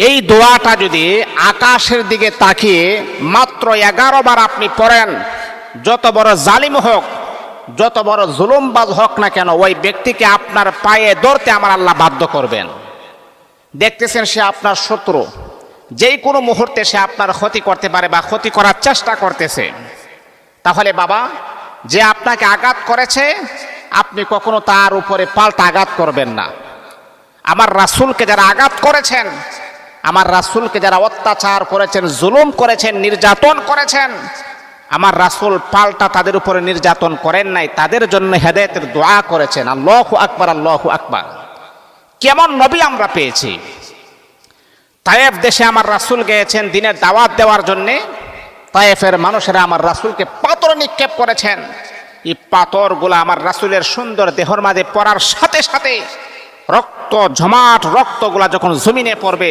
এই দোয়াটা যদি আকাশের দিকে তাকিয়ে মাত্র 11 বার আপনি পড়েন, যত বড় জালিম হোক, যত বড় জুলুমবাজ হোক না কেন, ওই ব্যক্তিকে আপনার পায়ে ধরতে আমার আল্লাহ বাধ্য করবেন। দেখতেছেন সে আপনার শত্রু, যেই কোনো মুহূর্তে সে আপনার ক্ষতি করতে পারে বা ক্ষতি করার চেষ্টা করতেছে। তাহলে বাবা, যে আপনাকে আঘাত করেছে আপনি কখনো তার উপরে পাল্টা আঘাত করবেন না। আমার রাসূলকে যারা আঘাত করেছেন, আমার রাসূলকে যারা অত্যাচার করেছেন, জুলুম করেছেন, নির্যাতন করেছেন, আমার রাসূল পাল্টা তাদের উপরে নির্যাতন করেন নাই, তাদের জন্য হেদায়েতের দোয়া করেছেন। আল্লাহু আকবার, আল্লাহু আকবার। কেমন নবী আমরা পেয়েছি! তায়েফ দেশে আমার রাসূল গিয়েছেন দিনের দাওয়াত দেওয়ার জন্যে। তায়েফের মানুষেরা আমার রাসূলকে পাথর নিক্ষেপ করেছেন। এই পাথরগুলো আমার রাসূলের সুন্দর দেহর মাঝে পড়ার সাথে সাথে রক্ত, জমাট রক্তগুলা যখন জমিনে পড়বে,